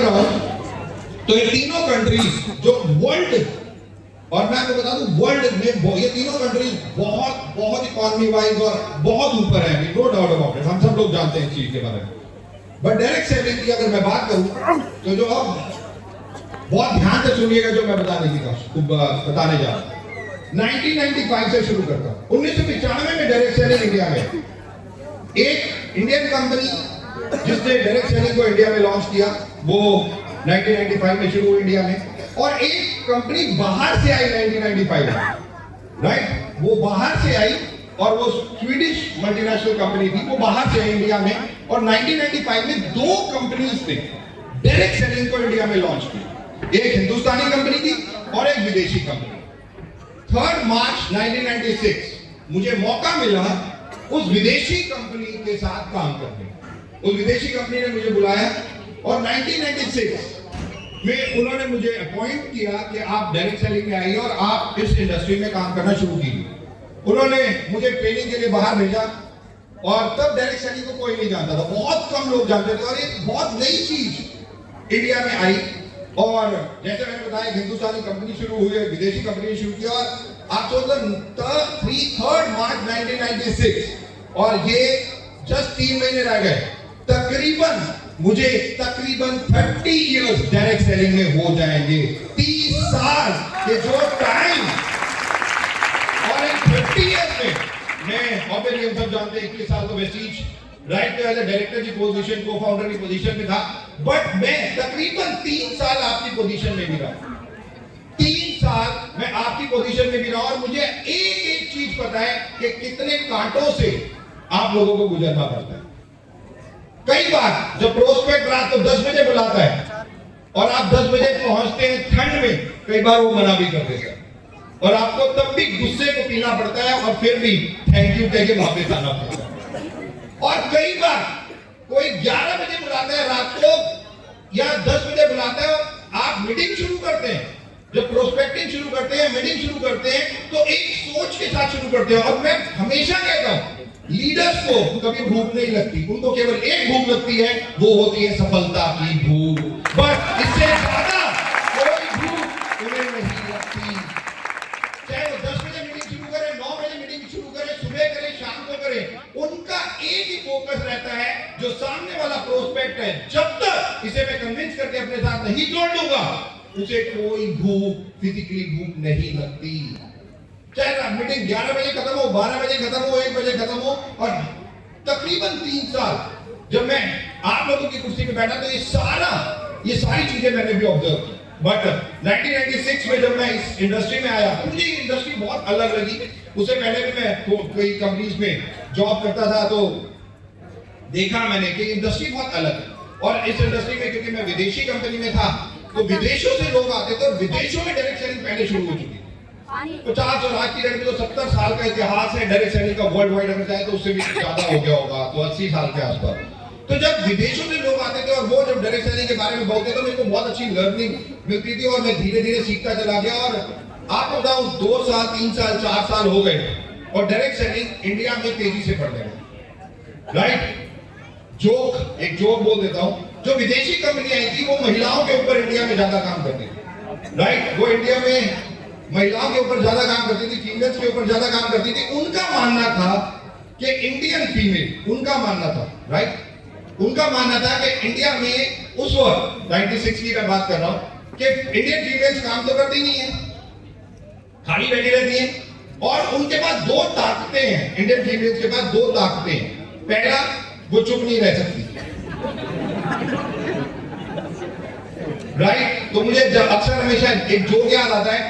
रहा हूं तो ये तीनों कंट्रीज जो वर्ल्ड, और मैं आपको बता दूं वर्ल्ड में ये तीनों कंट्रीज बहुत बहुत इकोनॉमी वाइज और बहुत ऊपर है, नो डाउट अबाउट इट, हम सब लोग जानते हैं इस चीज के बारे में। बट डायरेक्ट सेलिंग की अगर मैं बात करूं तो जो अब बहुत ध्यान से सुनिएगा जो मैं बताने जा रहा हूं। 1995 से शुरू करता हूं। 1995 में डायरेक्ट सेलिंग इंडिया में एक इंडियन कंपनी जिसने डायरेक्ट सेलिंग को इंडिया में लॉन्च किया, वो 1995 में शुरू हुई इंडिया में, और एक कंपनी बाहर से आई 1995 में, राइट, वो बाहर से आई और वो स्वीडिश मल्टीनेशनल कंपनी थी, वो बाहर से आई इंडिया में, और 1995 में दो कंपनीज थे डायरेक्ट सेलिंग को इंडिया में लॉन्च की, एक हिंदुस्तानी कंपनी थी और एक विदेशी कंपनी। 3 मार्च 1996 मुझे मौका मिला उस विदेशी कंपनी के साथ काम करने। उस विदेशी कंपनी ने मुझे बुलाया और 1996 में उन्होंने मुझे अपॉइंट किया कि आप डायरेक्ट सेलिंग में आइए और आप इस इंडस्ट्री में काम करना शुरू कीजिए। उन्होंने मुझे ट्रेनिंग के लिए बाहर भेजा और तब डायरेक्ट सेलिंग को कोई नहीं जानता था, बहुत कम लोग जानते थे और एक बहुत नई चीज इंडिया में आई। और जैसे मैंने बताया हिंदुस्तानी कंपनी शुरू हुई, विदेशी कंपनी शुरू की, और आप सोच 3 मार्च 1996 और ये जस्ट 3 महीने रह गए, मुझे तकरीबन 30 इयर्स डायरेक्ट सेलिंग में हो जाएंगे। 30 साल के जो टाइम, और इन 30 इयर्स में मैं ऑब्वियसली हम सब जानते हैं 21 साल तो Vestige right as a director की पोजीशन, को फाउंडर की पोजीशन में था, बट मैं तकरीबन 3 साल आपकी पोजीशन में भी रहा। 3 साल मैं आपकी पोजीशन में भी रहा और मुझे एक एक चीज पता है कि कितने कांटों से आप लोगों को गुजरना पड़ता है। कई बार जब प्रोस्पेक्ट रात को 10 बजे बुलाता है और आप 10 बजे पहुंचते हैं ठंड में, कई बार वो मना भी कर देता है और आपको तब भी गुस्से को पीना पड़ता है और फिर भी थैंक यू कह के वापस आना पड़ता है। और कई बार कोई 11 बजे बुलाता है रात को या 10 बजे बुलाता है और आप मीटिंग शुरू करते हैं, जब प्रोस्पेक्टिंग शुरू करते हैं, मीटिंग शुरू करते हैं, तो एक सोच के साथ शुरू करते हैं। और मैं हमेशा कहता हूं लीडर्स को कभी भूख नहीं लगती, उनको केवल एक भूख लगती है, वो होती है सफलता की भूख, बस इससे ज्यादा कोई भूख उन्हें नहीं लगती। चाहे वो 10 बजे मीटिंग शुरू करें, 9 बजे मीटिंग शुरू करें, सुबह करें, शाम को करें, उनका एक ही फोकस रहता है, जो सामने वाला प्रोस्पेक्ट है, जब तक इसे मैं कन्विंस करके अपने साथ नहीं जोड़ लूंगा, उसे कोई भूख, फिजिकली भूख नहीं लगती। चाहे मीटिंग 11 बजे खत्म हो, 12 बजे खत्म हो, 1 बजे खत्म हो, और तकरीबन 3 साल जब मैं आप लोगों की कुर्सी पे बैठा तो ये सारी चीजें मैंने भी ऑब्जर्व की। बट 1996 में जब मैं इस इंडस्ट्री में आया, मुझे ये इंडस्ट्री बहुत अलग लगी। उससे पहले भी मैं कई कंपनीज में जॉब करता था, तो देखा मैंने कि इंडस्ट्री बहुत अलग है। और इस इंडस्ट्री में क्योंकि मैं विदेशी कंपनी में था, तो विदेशों से लोग आते थे और विदेशों में डायरेक्ट सेलिंग पहले शुरू हो चुकी थी। 50 और आज की डेट में तो 70 साल का इतिहास है डायरेक्ट सेलिंग का वर्ल्ड वाइड, अगर चाहे तो उससे भी ज्यादा हो गया होगा, तो 80 साल के आसपास। तो जब विदेशों से लोग आते थे और वो जब डायरेक्ट सेलिंग के बारे में बोलते थे, मेरे को बहुत अच्छी लर्निंग मिलती थी और मैं धीरे धीरे सीखता चला गया। और आपको बताऊं 2 साल, 3 साल, 4 साल हो गए और डायरेक्ट सेलिंग इंडिया में तेजी से बढ़ने लगी, राइट। एक जोक बोल देता हूं, जो विदेशी कंपनी आई थी वो महिलाओं के ऊपर इंडिया में ज्यादा काम करती थी, राइट। वो इंडिया में महिलाओं के ऊपर ज्यादा काम करती थी, फीमेल्स के ऊपर ज्यादा काम करती थी। उनका मानना था कि इंडियन फीमेल, उनका मानना था, राइट, उनका मानना था कि इंडिया में उस वक्त 96 की मैं बात कर रहा हूं कि इंडियन फीमेल्स काम तो करती नहीं है, खाली बैठी रहती हैं, और उनके पास 2 ताकतें हैं। इंडियन फीमेल्स के पास 2 ताकतें हैं। पहला, वो चुप नहीं रह सकती, राइट। तो मुझे अक्सर हमेशा एक जोक याद आता है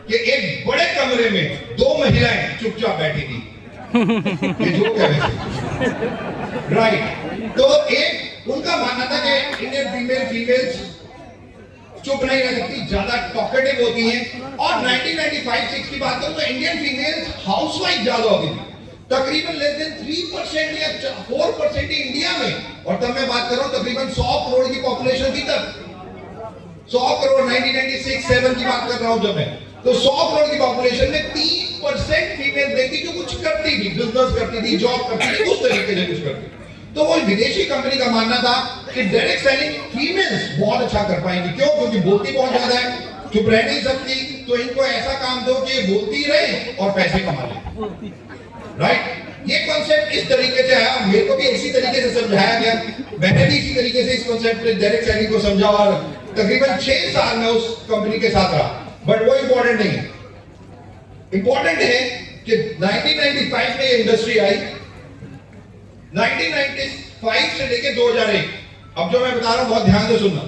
कि एक बड़े कमरे में 2 महिलाएं चुपचाप बैठी थी, ये जोक है वैसे, राइट। तो एक उनका मानना था कि इंडियन फीमेल्स चुप नहीं रह सकती, ज्यादा टॉकेटिव होती हैं। और 1995-6 की बात करूं तो इंडियन फीमेल्स हाउसवाइफ ज्यादा होती थी, तकरीबन लेस देन 3% या 4% इंडिया में। और तब मैं बात कर रहा हूं तकरीबन 100 करोड़ की पॉपुलेशन थी तब, 100 करोड़ 1996-7 की बात कर रहा हूं जब मैं, तो 100 करोड़ की पॉपुलेशन में 3% फीमेल देखी जो कुछ करती थी, बिजनेस करती थी, जॉब करती थी, उस तरीके से कुछ करती। तो वो विदेशी कंपनी का मानना था कि डायरेक्ट सेलिंग फीमेल्स बहुत अच्छा कर पाएंगी। क्यों? क्योंकि बोलती बहुत ज्यादा है, चुप रह नहीं सकती, तो इनको ऐसा काम दो कि बोलती रहे और पैसे कमा ले। राइट? ये कॉन्सेप्ट इस तरीके से आया, मेरे को भी इसी तरीके से समझाया गया, मैंने भी इसी तरीके से इस कॉन्सेप्ट डायरेक्ट सेलिंग को समझा और तकरीबन 6 साल में उस कंपनी के साथ रहा। बट वो इंपॉर्टेंट नहीं है। इंपॉर्टेंट है कि 1995 में ये इंडस्ट्री आई, 1995 से लेके 2001, अब जो मैं बता रहा हूं बहुत ध्यान से सुनना,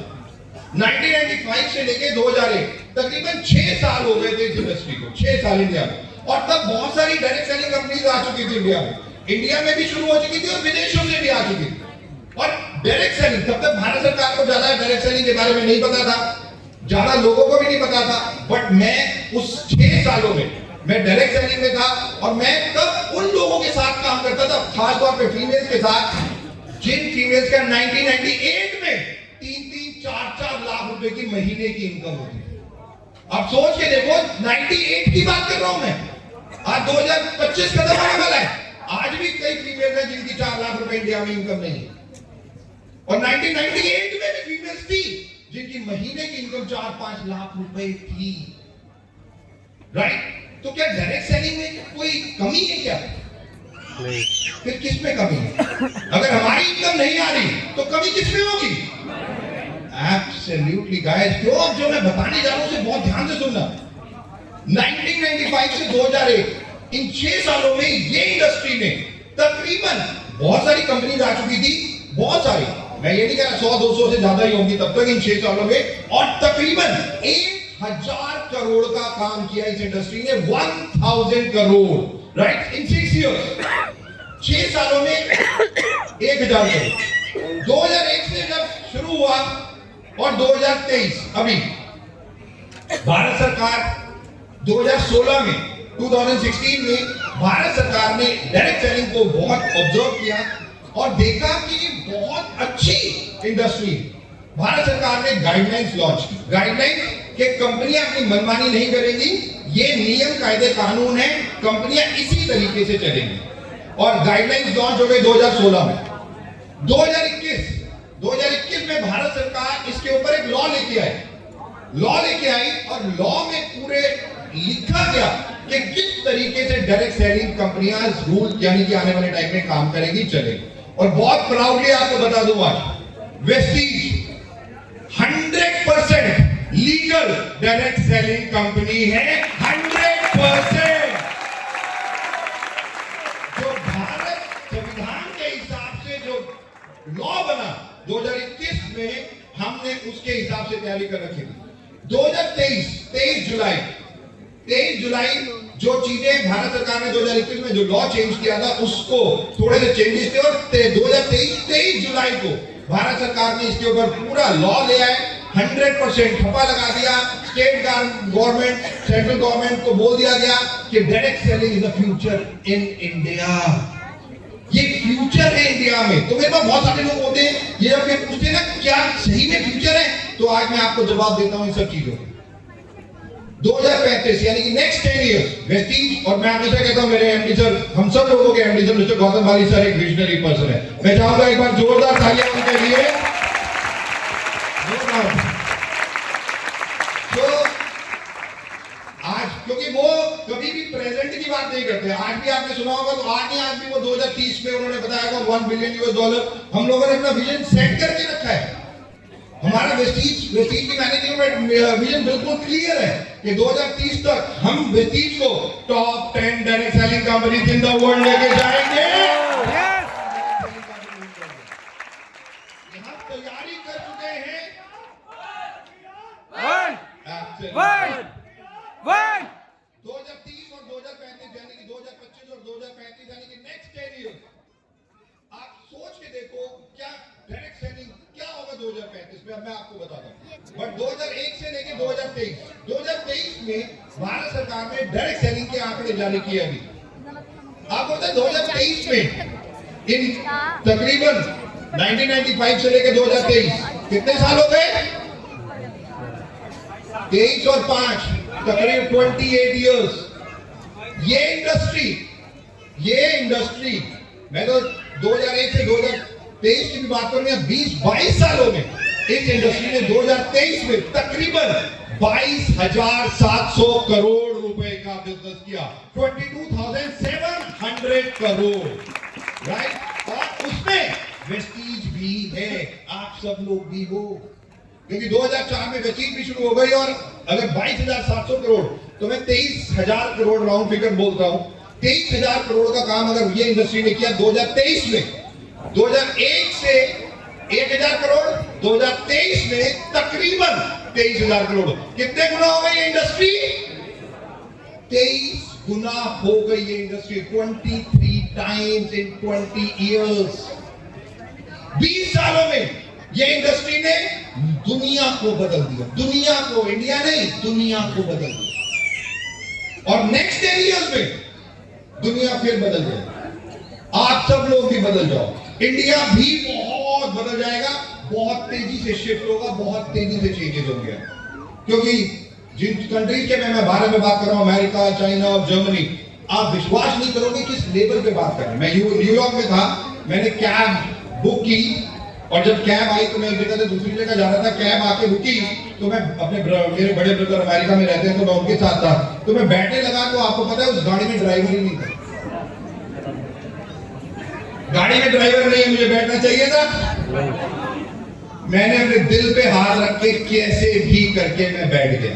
1995 से लेके 2001 तकरीबन 6 साल हो गए थे इस इंडस्ट्री को, 6 साल इंडिया में। और तब बहुत सारी डायरेक्ट सेलिंग कंपनीज आ चुकी थी इंडिया में, इंडिया में भी शुरू हो चुकी थी और विदेशों से भी आ चुकी थी। और डायरेक्ट सेलिंग तब तक भारत सरकार को ज्यादा डायरेक्ट सेलिंग के बारे में नहीं पता था, ज्यादा लोगों को भी नहीं पता था। बट मैं उस 6 सालों में मैं डायरेक्ट सेलिंग में था और मैं तब उन लोगों के साथ काम करता था, खासतौर पे फीमेल्स के साथ, जिन फीमेल्स का 1998 में 3-3, 4-4 लाख रुपए की महीने की इनकम होती थी। अब सोच के देखो, 98 की बात कर रहा हूं मैं, आज 2025 खत्म होने वाला है, आज भी कई फीमेल्स हैं जिनकी 4 लाख रुपए इंडिया में इनकम नहीं है। और 1998 में भी फीमेल्स थी जिनकी महीने की इनकम 4-5 लाख रुपए थी। राइट? तो क्या डायरेक्ट सेलिंग में कोई कमी है क्या? नहीं। फिर किस में कमी है? अगर हमारी इनकम नहीं आ रही तो कमी किस में होगी? एब्सोल्युटली गाइस, क्यों जो मैं बताने जा रहा हूं उसे बहुत ध्यान से सुनना। 1995 से 2001 इन 6 सालों में ये इंडस्ट्री में तकरीबन बहुत सारी कंपनीज आ चुकी थी, बहुत सारी, मैं ये नहीं कह रहा 100-200 से ज्यादा ही होंगी तब तक इन 6 सालों में, और तकरीबन 1000 करोड़ का काम किया इस इंडस्ट्री ने, 1000 करोड़, राइट, इन 6 इयर्स, 6 सालों में 1000 करोड़। 2001 से जब शुरू हुआ और 2023 अभी भारत सरकार 2016 में 2016 में भारत सरकार ने डायरेक्ट सेलिंग को बहुत ऑब्जर्व किया और देखा कि ये बहुत अच्छी इंडस्ट्री। भारत सरकार ने गाइडलाइंस लॉन्च की, गाइडलाइंस कि कंपनियां अपनी मनमानी नहीं करेंगी, ये नियम कायदे कानून है, कंपनियां इसी तरीके से चलेंगी। और गाइडलाइंस लॉन्च हो गई 2016 में। 2021 में भारत सरकार इसके ऊपर एक लॉ लेके आई और लॉ में पूरे लिखा गया कि किस तरीके से डायरेक्ट सेलिंग कंपनियां रूल यानी कि आने वाले टाइम में काम करेंगी, चलेगी। और बहुत प्राउडली आपको बता दूं, आज Vestige 100% legal direct selling company है, 100%। जो भारत संविधान के हिसाब से जो लॉ बना 2021 में, हमने उसके हिसाब से तैयारी कर रखी थी। 23 जुलाई जो चीजें भारत सरकार ने 2021 में जो लॉ चेंज किया था उसको थोड़े से चेंजेस थे, और 23 जुलाई को भारत सरकार ने इसके ऊपर पूरा लॉ ले आए, 100% ठप्पा लगा दिया। स्टेट गवर्नमेंट, सेंट्रल गवर्नमेंट को बोल दिया गया कि direct selling is the future in India. ये फ्यूचर है इंडिया में। तो मेरे पास बहुत सारे लोग होते हैं, ये जब मैं पूछते हैं ना क्या सही में फ्यूचर है, तो आज मैं आपको जवाब देता हूं इन सब चीजों। 2035 यानी कि नेक्स्ट 10 इयर्स वेस्टीज, और मैं हमेशा कहता हूं मेरे एमडी सर, हम सब लोगों के एमडी सर मिस्टर गौतम वाली सर एक विजनरी पर्सन है। मैं चाहूंगा एक बार जोरदार तालियां उनके लिए। तो आज क्योंकि वो कभी भी प्रेजेंट की बात नहीं करते, आज भी आपने सुना होगा, तो आज भी वो 2030 में उन्होंने बताया $1 बिलियन हम लोगों ने अपना विजन सेट करके रखा है। हमारा वेस्टीज की मैनेजमेंट विजन बिल्कुल क्लियर है कि 2030 तक हम वेस्टीज को top 10 direct selling companies in the world लेके जाएंगे। यहाँ तैयारी कर चुके हैं। 2030 और 2035 यानी कि 2025 और 2035 यानी कि नेक्स्ट 10 इयर्स। आप सोच के देखो क्या डायरेक्ट सेलिंग क्या होगा 2035 में, अब मैं आपको बताता हूं। बट 2001 से लेके 2023 में भारत सरकार ने डायरेक्ट सेलिंग के आंकड़े जारी किए। अभी आपको पता है 2023 में इन तकरीबन 1995 से लेके 2023 कितने साल हो गए? 23 और 5 तकरीबन 28 इयर्स। ये इंडस्ट्री मैं तो 2001 से 23 की भी बात करूं या 20-22 सालों में इस इंडस्ट्री ने 2023 में तकरीबन 22,700 करोड़ रुपए का बिजनेस किया, 22,700 करोड़, राइट। और उसमें वेस्टीज भी है, आप सब लोग भी हो, क्योंकि 2004 में वेस्टीज भी शुरू हो गई। और अगर 22,700 करोड़, तो मैं 23,000 करोड़ राउंड फिगर बोलता हूं, 23,000 करोड़ का काम अगर ये इंडस्ट्री ने किया 2023 में, 2001 से 1,000 करोड़, 2023 में तकरीबन 23,000 करोड़, कितने गुना हो गई ये इंडस्ट्री? 23 गुना हो गई ये इंडस्ट्री, 23 टाइम्स इन 20 इयर्स। 20 सालों में ये इंडस्ट्री ने दुनिया को बदल दिया, दुनिया को, इंडिया नहीं, दुनिया को बदल दिया। और नेक्स्ट 10 इयर्स में दुनिया फिर बदल जाएगी, आप सब लोग भी बदल जाओ, इंडिया भी बहुत बदल जाएगा, बहुत तेजी से शिफ्ट होगा, बहुत तेजी से चेंजेस होंगे। क्योंकि जिन कंट्रीज के मैं बारे में बात कर रहा हूं, अमेरिका, चाइना और जर्मनी, आप विश्वास नहीं करोगे किस लेवल पे बात कर रहे हैं। मैं न्यूयॉर्क में था, मैंने कैब बुक की, और जब कैब आई तो मैं एक जगह से दूसरी जगह जा रहा था, कैब आके रुकी, तो मैं अपने मेरे बड़े ब्रदर अमेरिका में रहते हैं तो मैं उनके साथ था, तो मैं बैठने लगा, तो आपको पता है उस गाड़ी में ड्राइवर ही नहीं था। गाड़ी में ड्राइवर नहीं है, मुझे बैठना चाहिए था। मैंने अपने दिल पे हाथ रख के कैसे भी करके मैं बैठ गया,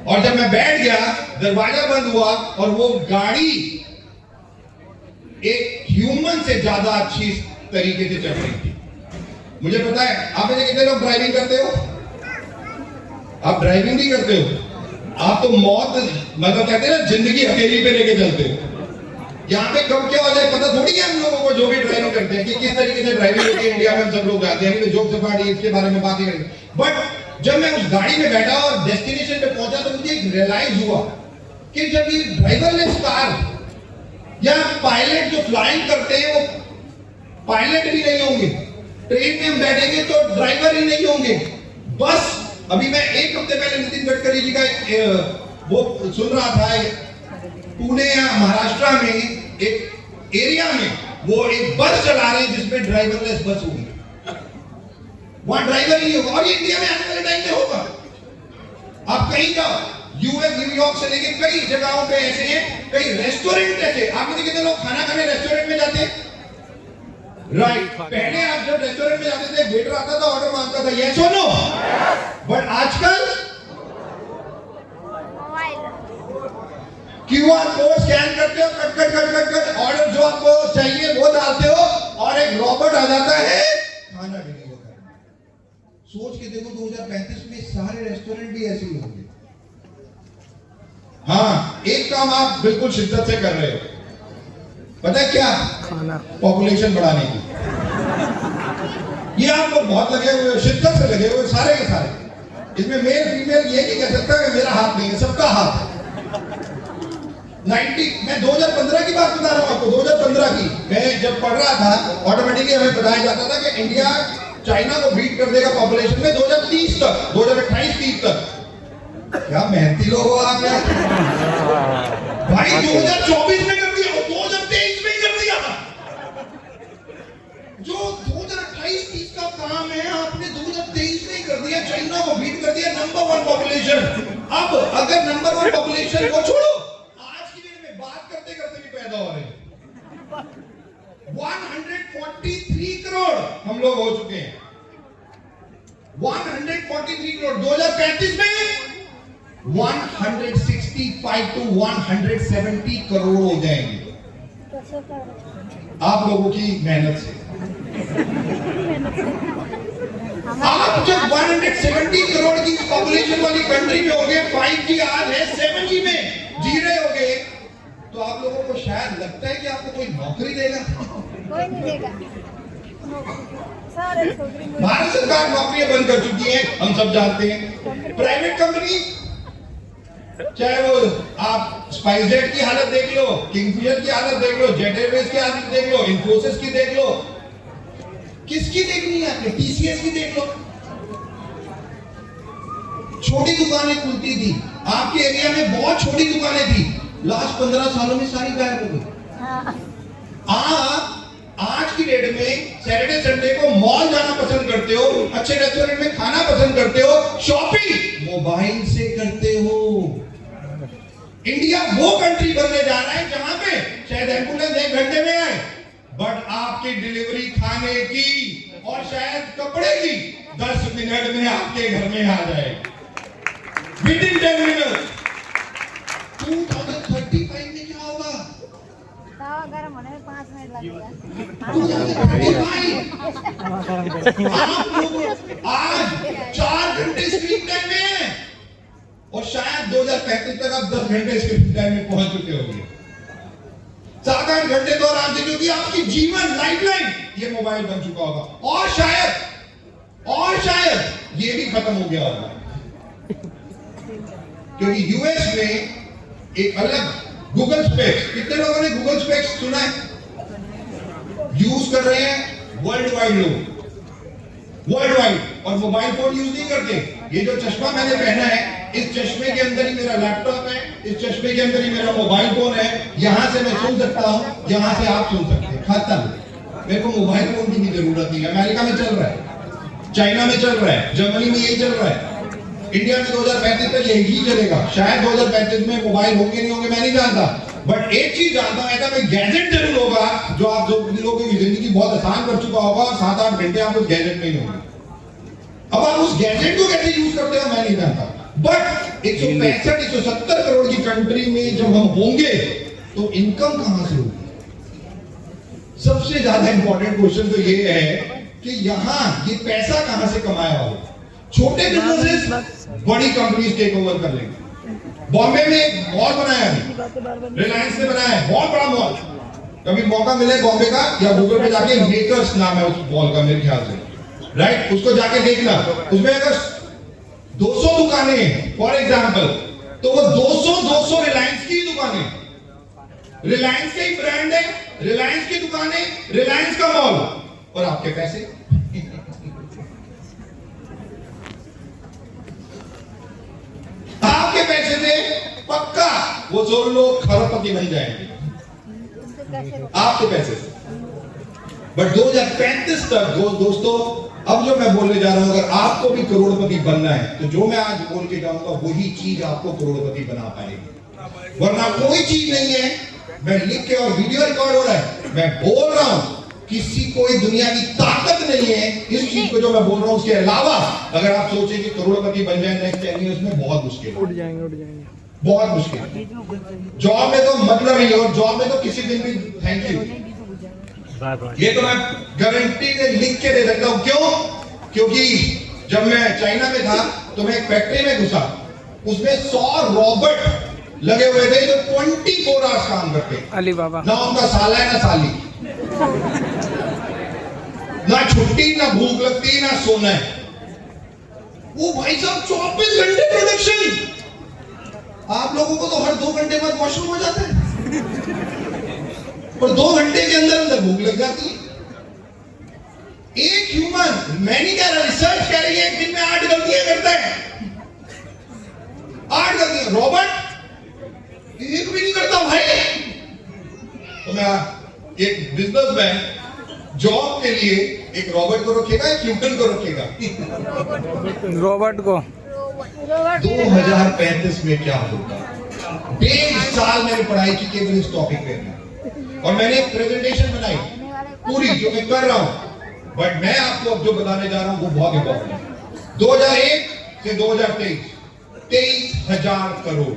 और जब मैं बैठ गया दरवाजा बंद हुआ और वो गाड़ी एक ह्यूमन से ज्यादा अच्छी तरीके से चल रही थी। मुझे पता है आप में कितने लोग ड्राइविंग करते हो, आप ड्राइविंग नहीं करते हो, आप तो मौत, मतलब कहते हैं ना, जिंदगी हथेली पे लेके चलते हो। यहाँ पे कब क्या हो जाए पता थोड़ी है हम लोगों को, जो भी ड्राइविंग करते हैं, कि किस तरीके से ड्राइविंग होती है इंडिया में, हम सब लोग जानते हैं, जोक से पार्टी इसके बारे में बात ही करेंगे। बट जब मैं उस गाड़ी में बैठा और डेस्टिनेशन पे पहुंचा तो मुझे एक रियलाइज हुआ कि जब ये ड्राइवरलेस कार या पायलट जो फ्लाइंग करते हैं वो पायलट भी नहीं होंगे, ट्रेन में हम बैठेंगे तो ड्राइवर ही नहीं होंगे। बस अभी मैं एक हफ्ते पहले नितिन गडकरी जी का वो सुन रहा था, पुणे या महाराष्ट्र में एक एरिया में वो एक बस चला रहे हैं जिसमें ड्राइवरलेस बस होगी, वहां ड्राइवर ही होगा। और ये इंडिया में आने वाले टाइम में होगा। आप कहीं जाओ, यूएस, न्यूयॉर्क से लेके कई जगहों पे ऐसे हैं, कई रेस्टोरेंट ऐसे, आप मुझे कितने लोग खाना खाने रेस्टोरेंट में जाते हैं, राइट। पहले आप जब रेस्टोरेंट में जाते थे, वेटर आता था, ऑर्डर मांगता था, यस और नो। बट आजकल क्यूआर कोड स्कैन करते हो, cut cut cut cut cut, order जो आपको चाहिए वो डालते हो, और एक रोबोट आ जाता है खाना डिलीवर करने। सोच के देखो 2035 में सारे रेस्टोरेंट भी ऐसे ही होंगे। हाँ, एक काम आप बिल्कुल शिद्दत से कर रहे हो, पता है क्या? खाना, पॉपुलेशन बढ़ाने की। ये आप लोग बहुत लगे हुए, शिद्दत से लगे हुए, सारे के सारे। इसमें मेल फीमेल ये नहीं कह सकता कि मेरा हाथ नहीं है, सबका हाथ है। 90 मैं 2015 की बात बता रहा हूं आपको, 2015 की। मैं जब पढ़ रहा था, ऑटोमेटिकली हमें बताया जाता था कि इंडिया चाइना को बीट कर देगा पॉपुलेशन में 2030 तक, 2028-30 तक। क्या मेहनती लोग हो आप यार। भाई 2024 में कर दिया, 2023 में कर दिया। जो 2028-30 का काम है आपने 2023 में कर दिया, चाइना को बीट कर दिया, नंबर 1 पॉपुलेशन। अब अगर नंबर 1 पॉपुलेशन को छोड़ो, पैदा हो रहे हैं 143 करोड़ हम लोग हो चुके हैं, 143 करोड़। 2035 में 165 to 170 करोड़ हो जाएंगे आप लोगों की मेहनत से। आप जब 170 करोड़ की पॉपुलेशन वाली कंट्री में होंगे, 5G आज है, 7G में जी रहे होंगे, तो आप लोगों को शायद लगता है कि आपको कोई नौकरी देगा? कोई नहीं देगा। भारत सरकार नौकरियां बंद कर चुकी है, हम सब जानते हैं। प्राइवेट कंपनी, चाहे वो आप स्पाइसजेट की हालत देख लो, किंगफिशर की हालत देख लो, जेट एयरवेज की हालत देख लो, इन्फोसिस की देख लो, किसकी देखनी है आपने? टीसीएस की देख लो। छोटी दुकानें खुलती थी आपके एरिया में, बहुत छोटी दुकानें थी, लास्ट 15 सालों में सारी गायब हो गई। आज की डेट में सैटरडे संडे को मॉल जाना पसंद करते हो, अच्छे रेस्टोरेंट में खाना पसंद करते हो, शॉपिंग मोबाइल से करते हो। इंडिया वो कंट्री बनने जा रहा है जहां पे शायद एम्बुलेंस 1 घंटे में आए, बट आपकी डिलीवरी खाने की और शायद कपड़े की 10 मिनट में आपके घर में आ जाए, विद इन 10 मिनट। 2035 में क्या होगा? गरम होने में 5 मिनट लगेगा। आज 4 घंटे स्क्रीन टाइम में है और शायद 2035 तक आप 10 घंटे स्क्रीन टाइम में पहुंच चुके होंगे। 7-8 घंटे तो आराम से, क्योंकि आपकी जीवन लाइफलाइन ये मोबाइल बन चुका होगा। और शायद ये भी खत्म हो गया होगा, क्योंकि यूएस में एक अलग गूगल स्पेक्स, कितने लोगों ने गूगल स्पेक्स सुना है? यूज कर रहे हैं वर्ल्ड वाइड लोग, वर्ल्ड वाइड, और मोबाइल फोन यूज नहीं करते। ये जो चश्मा मैंने पहना है, इस चश्मे के अंदर ही मेरा लैपटॉप है, इस चश्मे के अंदर ही मेरा मोबाइल फोन है। यहां से मैं सुन सकता हूं, यहां से आप सुन सकते हैं, खत्म। मेरे को मोबाइल फोन की भी जरूरत नहीं है। अमेरिका में चल रहा है, चाइना में चल रहा है, जर्मनी में यही चल रहा है। इंडिया में 2035 तक यही चलेगा। शायद 2035 में मोबाइल होंगे नहीं होंगे मैं नहीं जानता, बट एक चीज जानता हूं, ऐसा कोई गैजेट जरूर होगा जो आप लोगों की जिंदगी बहुत आसान कर चुका होगा, और 7-8 घंटे आप उस गैजेट में ही होंगे। अब आप उस गैजेट को कैसे यूज करते हो मैं नहीं जानता, बट 165-170 करोड़ की कंट्री में जब हम होंगे तो इनकम कहां से होगी? सबसे ज्यादा इंपॉर्टेंट क्वेश्चन तो ये है कि यहां ये पैसा कहां से कमाया होगा? छोटे बिजनेसेस बड़ी कंपनीज टेक ओवर कर लेंगे। बॉम्बे में एक मॉल बनाया है, रिलायंस ने बनाया है, बहुत बड़ा मॉल। कभी मौका मिले बॉम्बे का, या गूगल पे जाके मेकर्स नाम है उस मॉल का मेरे ख्याल से, राइट, उसको जाके देखना। उसमें अगर 200 दुकानें हैं फॉर एग्जांपल, तो वो 200 रिलायंस की दुकानें, रिलायंस का ही ब्रांड है, रिलायंस की दुकानें, रिलायंस का मॉल, और आपके पैसे। आपके पैसे से पक्का वो 100 लोग खरबपति बन जाएंगे, आपके पैसे से। बट 2035 तक दोस्तों, अब जो मैं बोलने जा रहा हूं, अगर आपको भी करोड़पति बनना है तो जो मैं आज बोल के जाऊंगा वही चीज आपको करोड़पति बना पाएगी, वरना कोई चीज नहीं है। मैं लिख के, और वीडियो रिकॉर्ड हो रहा है, मैं बोल रहा हूं, किसी कोई दुनिया की ताकत नहीं है इस चीज को जो मैं बोल रहा हूं। उसके अलावा अगर आप सोचें कि करोड़पति बन जाए नेक्स्ट 10 इयर्स में, बहुत मुश्किल है, उड़ जाएंगे बहुत मुश्किल। जॉब में तो मतलब ही, और जॉब में तो किसी दिन भी थैंक यू, ये तो मैं गारंटी से लिख के दे सकता हूं। क्यों? क्योंकि जब मैं चाइना में था तो मैं एक फैक्ट्री में घुसा, उसमें 100 रोबोट लगे हुए थे जो 24 आवर्स काम करते, अली बाबा, ना उनका साला है ना साली, ना छुट्टी, ना भूख लगती, ना सोना है। वो भाई साहब 24 घंटे प्रोडक्शन। आप लोगों को तो हर 2 घंटे बाद वॉशरूम हो जाता है, और 2 घंटे के अंदर अंदर भूख लग जाती है। एक ह्यूमन, मैं नहीं कह रहा, रिसर्च कह रही है, एक दिन में 8 गलतियां करता है, 8 गलतियां। रॉबर्ट एक भी नहीं करता भाई। तो मैं एक बिजनेसमैन जॉब के लिए एक रॉबर्ट को रखेगा, एक ह्यूमन को रखेगा? रॉबर्ट को। 2035 में क्या होगा? 1.5 साल मैंने पढ़ाई की केवल इस टॉपिक पे, और मैंने एक प्रेजेंटेशन बनाई पूरी जो मैं कर रहा हूं, बट मैं आपको अब जो बताने जा रहा हूं वो बहुत इंपॉर्टेंट है। 2001 से 2023 23,000 करोड़,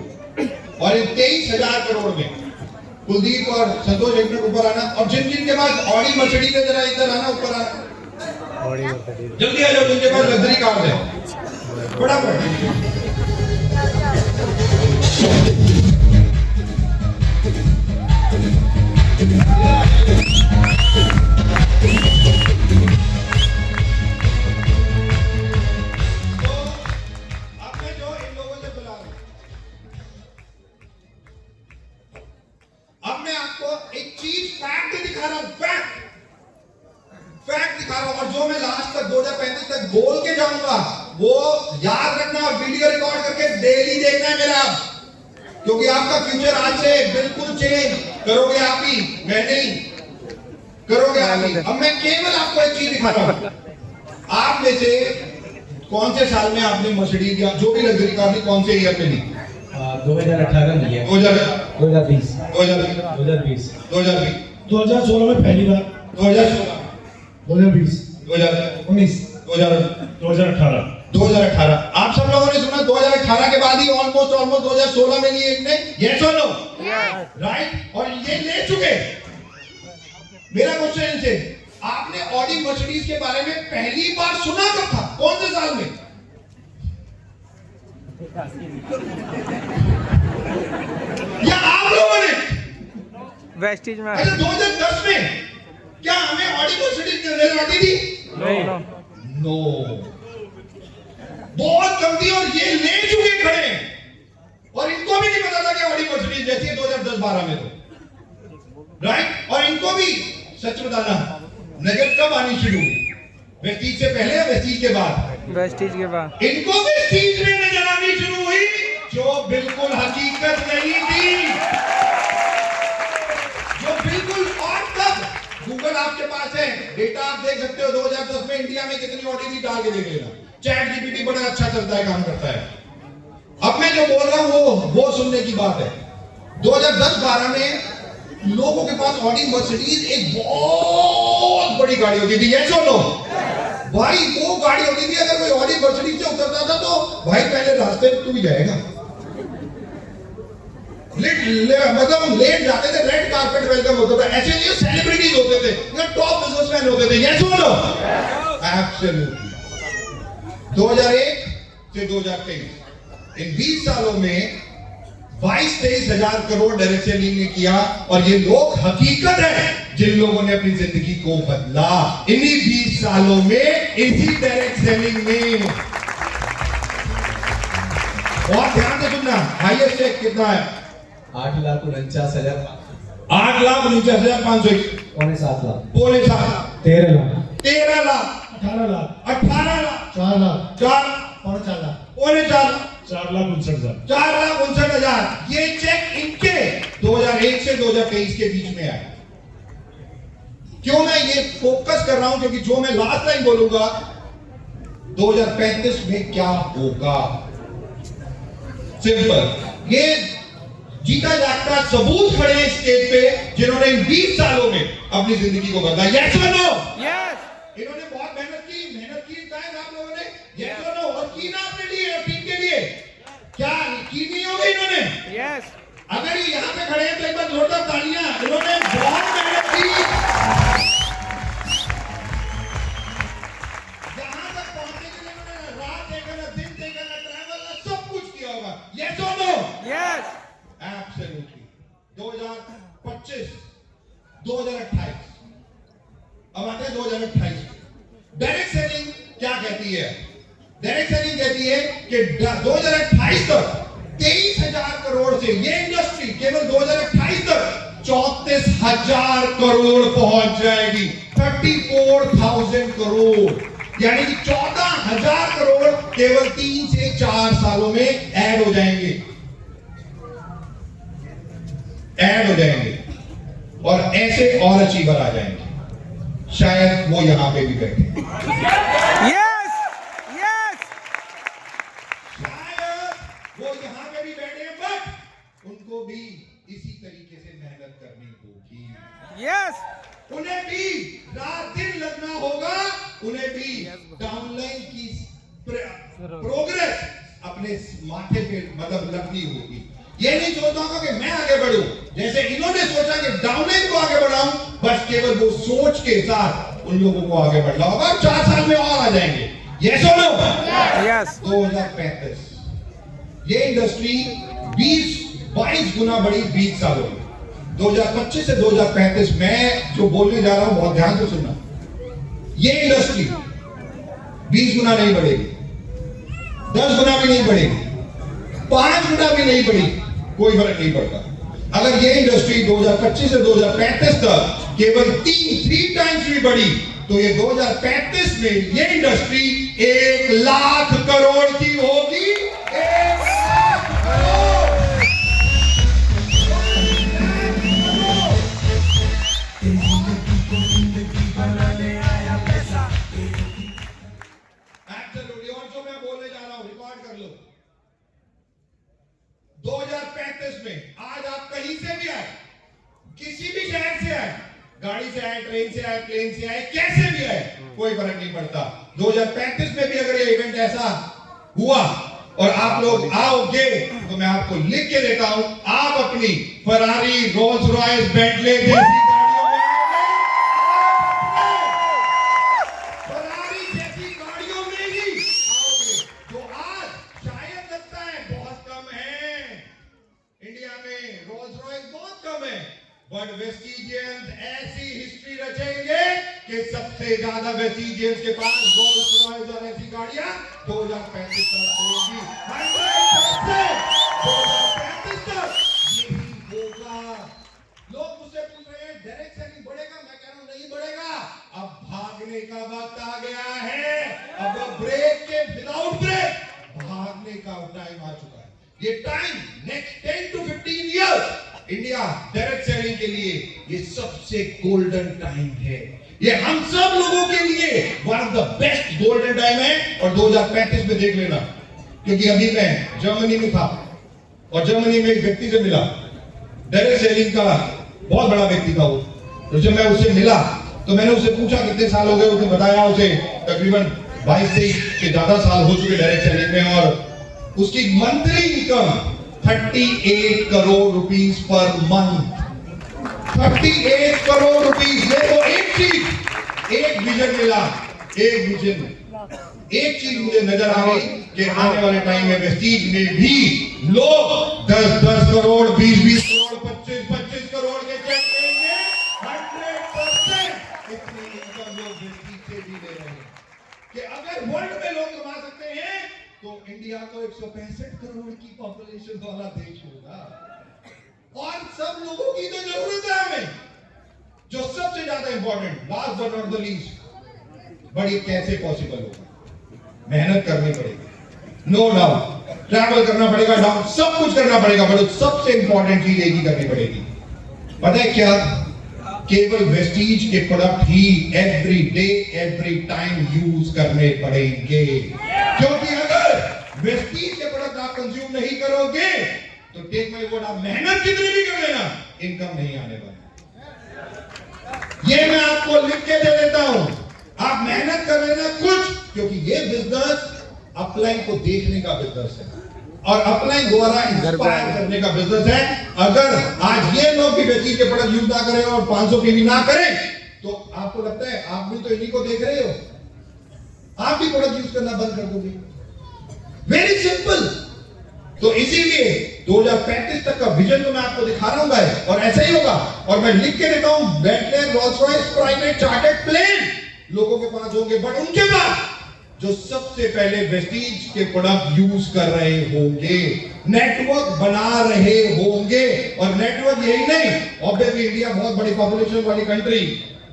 और इन 23,000 करोड़ में कुलदीप और संतोष एक मिनट ऊपर आना, और जिन के पास ऑडी मर्सिडीज है जरा इधर आना, ऊपर आना, जल्दी आ जाओ, जिनके पास लग्जरी कार है फटाफट। बोल के जाऊंगा वो याद रखना, और वीडियो रिकॉर्ड करके डेली देखना है मेरा, क्योंकि आपका फ्यूचर आज से बिल्कुल चेंज करोगे आप ही, मैं नहीं। करोगे आप ही। अब मैं केवल आपको एक चीज दिखा रहा हूं। आप में से कौन से साल में आपने मर्सिडीज या जो भी लग्जरी कार ली, कौन से ईयर में ली? 2018 में लिया। 2020 2020 2016 में पहली बार, 2016 2020 2019 2018 2018। आप सब लोगों ने सुना 2018 के बाद ही ऑलमोस्ट 2016 में लिए एक ने, यस और नो? राइट। और ये ले चुके। मेरा क्वेश्चन इनसे, आपने ऑडी मर्सिडीज के बारे में पहली बार सुना कब था? कौन से साल में? या आप लोगों ने? वेस्टिज में अच्छा 2010 में क्या हमें ऑडी मर्सिडीज नजर आती थी? नो। बहुत कम थी और ये ले चुके खड़े हैं। और इनको भी नहीं पता था कि ऑडी मर्सिडीज जैसी है 2010-12 में तो। राइट। और इनको भी सच बताना नजर कब आनी शुरू हुई? वेस्टीज से पहले या वेस्टीज के बाद? वेस्टिज के बाद इनको वेस्टीज में नजर आनी शुरू हुई जो बिल्कुल हकीकत नहीं थी, जो बिल्कुल। और तब गूगल आपके पास है, डेटा आप देख सकते हो 2010 में इंडिया में कितनी ऑडी थी, डाल के देख लेना। चैट जीपीटी बड़ा अच्छा चलता है, काम करता है। अब मैं जो बोल रहा हूं वो सुनने की बात है। 2010-12 में लोगों के पास ऑडी मर्सिडीज एक बहुत बड़ी गाड़ी होती थी, यस और नो? भाई वो गाड़ी होती थी, अगर कोई ऑडी मर्सिडीज से उतरता था तो भाई पहले रास्ते में तू ही जाएगा। मतलब लेट जाते थे, रेड कारपेट वेलकम होता था। ऐसे नहीं सेलिब्रिटीज होते थे या टॉप बिजनेसमैन होते थे, यस और नो? एब्सोल्युटली। 2001 से 2023 इन 20 सालों में 22-23 हजार करोड़ डायरेक्ट सेलिंग ने किया। और ये लोग हकीकत है जिन लोगों ने अपनी जिंदगी को बदला इन्हीं 20 सालों में, इसी डायरेक्ट सेलिंग में। और ध्यान से सुनना, हाईएस्ट चेक कितना है? 8,49,000 8,49,500 पौने 7 लाख पौने 7 लाख 13 लाख 13 लाख 18 लाख 18 लाख 4 लाख 4 पौने 4 लाख पौने 4 लाख 4,59,000 4,59,000। ये चेक इनके 2001 से 2023 के बीच में आए। क्यों मैं ये फोकस कर रहा हूं? क्योंकि जो मैं लास्ट टाइम बोलूंगा 2035 में क्या होगा, सिंपल। ये जीता जागता सबूत खड़े हैं स्टेज पे जिन्होंने इन 20 सालों में अपनी जिंदगी को बदला, यस और नो? इन्होंने बहुत मेहनत की शायद आप लोगों ने, यस और नो? और की ना अपने लिए और टीम के लिए, क्या की नहीं होगी इन्होंने? यस। अगर ये यहाँ पे खड़े हैं तो एक बार जोरदार तालियां। इन्होंने बहुत मेहनत की, यहाँ तक पहुंचने के लिए इन्होंने रात देखना, दिन देखना, ट्रैवल, सब कुछ किया होगा, यस और नो? यस। एब्सोल्युटली। 2025 2028 अब आते हैं 2028। डायरेक्ट सेलिंग क्या कहती है? डायरेक्ट सेलिंग कहती है कि 2028 तक 23,000 करोड़ से ये इंडस्ट्री केवल 2028 तक 34,000 करोड़ पहुंच जाएगी। 34,000 करोड़, यानी कि 14,000 करोड़ केवल 3 से 4 सालों में ऐड हो जाएंगे, और ऐसे और अचीवर आ जाएंगे। शायद वो यहां पे भी बैठे, यस। यस। शायद वो यहां पे भी बैठे, बट उनको भी इसी तरीके से मेहनत करनी होगी। यस। उन्हें भी रात दिन लगना होगा, उन्हें भी डाउनलाइन की प्रोग्रेस अपने माथे पे मतलब लगनी होगी। ये नहीं सोचता होगा कि मैं आगे बढ़ूं, जैसे इन्होंने सोचा कि डाउनलाइन को आगे बढ़ाऊं, बस केवल वो सोच के साथ उन लोगों को आगे बढ़ना होगा। 4 साल में और आ जाएंगे, यस और नो? यस। 2035 ये इंडस्ट्री 20-22 गुना बढ़ी 20 सालों में। 2025 से 2035 मैं जो बोलने जा रहा हूं बहुत ध्यान से सुनना। ये इंडस्ट्री 20 गुना नहीं बढ़ेगी, 10 गुना भी नहीं बढ़ेगी, 5 गुना भी नहीं बढ़ी, कोई फर्क नहीं पड़ता। अगर ये इंडस्ट्री 2025 से 2035 तक केवल 3 टाइम्स भी बढ़ी तो ये 2035 में ये इंडस्ट्री 1 लाख करोड़ की होगी। 1 लाख करोड़। कर लो। 2035 में आज आप कहीं से भी आए, किसी भी शहर से आए, गाड़ी से आए, ट्रेन से आए, प्लेन से आए, कैसे भी आए, कोई फर्क नहीं पड़ता। 2035 में भी अगर ये इवेंट ऐसा हुआ और आप लोग आओगे तो मैं आपको लिख के देता हूं, आप अपनी फरारी, रोल्स रॉयस, बेंटले जैसी गाड़ियों में आओगे, फरारी जैसी गाड़ियों में ही आओगे, जो आज शायद लगता है बहुत कम है इंडिया में, रोल्स रॉयस बहुत कम है, बट वेस्टिजियंस ऐसी हिस्ट्री रचेंगे कि सबसे ज्यादा वेस्टिजियंस के पास रोल्स रॉयस और ऐसी गाड़ियां 2035 तक होगी। 100% 2035 तक यही होगा। लोग मुझसे पूछ रहे हैं डायरेक्ट सेलिंग बढ़ेगा, मैं कह रहा हूं नहीं बढ़ेगा। अब भागने का वक्त आ गया है, अब ब्रेक के विदाउट ब्रेक भागने का टाइम आ चुका है। ये time next 10 to 15 years India direct selling के लिए ये सबसे गोल्डन टाइम है। ये हम सब लोगों के लिए one of the best golden time है। और 2035 में देख लेना, क्योंकि अभी मैं जर्मनी में था और जर्मनी में एक व्यक्ति से मिला, डायरेक्ट सेलिंग का बहुत बड़ा व्यक्ति था वो। तो जब मैं उससे मिला तो मैंने उससे पूछा कितने साल हो गए, उसने बताया उसे तकरीबन 22-23 से ज्यादा साल हो चुके डायरेक्ट सेलिंग में, और उसकी monthly income 38 crore rupees per month. 38 crore rupees. ये तो एक चीज, एक विजन मिला, एक विजन, एक चीज मुझे नजर आ गई कि आने वाले टाइम में वेस्टीज में भी लोग 10-10 करोड़, 20-20 करोड़, 25-25 करोड़ के चेक लेंगे। 100% इतनी इनकम लोग वेस्टीज से भी ले रहे हैं कि अगर वर्ल्ड में लोग कमा सकते हैं तो इंडिया तो 165 करोड़ की पॉपुलेशन वाला देश होगा। और सब लोगों की तो जरूरत है हमें। जो सबसे ज्यादा important, last but not the least, but ये कैसे पॉसिबल होगा? मेहनत करनी पड़ेगी, नो डाउट, ट्रैवल करना पड़ेगा, डाउन सब कुछ करना पड़ेगा, बट सबसे इंपॉर्टेंट चीज एक ही करनी पड़ेगी। पता है क्या? केवल वेस्टीज के प्रोडक्ट ही every day every time use करने पड़ेंगे, क्योंकि अगर वेस्टीज के प्रोडक्ट आप कंज्यूम नहीं करोगे तो टेक माय वर्ड, आप मेहनत कितनी भी कर लेना, इनकम नहीं आने वाली। ये मैं आपको लिख के दे देता हूं, आप मेहनत कर लेना कुछ, क्योंकि ये बिजनेस अपलाइन को देखने का बिजनेस है और अपलाइन द्वारा इंस्पायर करने का बिजनेस है। अगर आज ये लोग भी वेस्टीज के प्रोडक्ट यूज ना करें और 500 की भी ना करें तो आपको लगता है आप भी तो इन्हीं को देख रहे हो, आप भी प्रोडक्ट यूज करना बंद कर दोगे। Very simple. तो इसीलिए 2035 तक का विजन तो मैं आपको दिखा रहा हूं गाइस, और ऐसा ही होगा। और मैं लिख के देता हूं, Bentley, Rolls Royce, private chartered plane लोगों के पास होंगे, बट उनके पास जो सबसे पहले वेस्टीज के प्रोडक्ट यूज कर रहे होंगे, नेटवर्क बना रहे होंगे। और नेटवर्क यही नहीं, ऑब्वियसली इंडिया बहुत बड़ी पॉपुलेशन वाली कंट्री,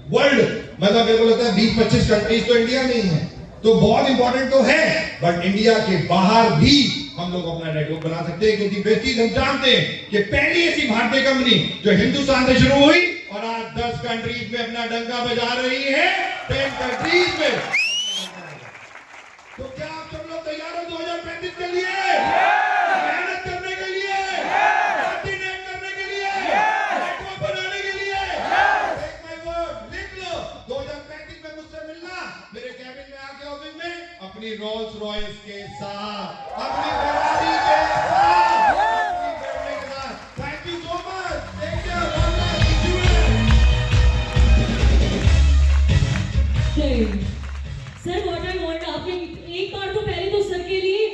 वर्ल्ड मतलब मेरे को लगता है 20-25 कंट्रीज तो इंडिया में ही है, तो बहुत इंपॉर्टेंट तो है, बट इंडिया के बाहर भी हम लोग अपना नेटवर्क बना सकते हैं। क्योंकि वेस्टीज हम जानते हैं कि पहली ऐसी भारतीय कंपनी जो हिंदुस्तान से शुरू हुई और आज 10 कंट्रीज में अपना डंका बजा रही है, 10 कंट्रीज में। तो क्या आप सब लोग तैयार हो 2035 के लिए? मेहनत करने के लिए, कोऑर्डिनेट करने के लिए, नेटवर्क बनाने के लिए? टेक माय वर्ड, लिख लो, 2035 में मुझसे मिलना मेरे कैबिन में आके ऑफिस में, अपनी रोल्स रॉयस के साथ, अपनी फरारी के साथ, अपनी बेंटले के साथ। Thank you so much. Take care. Sir what I want, आपने एक बार तो पहले तो सर के लिए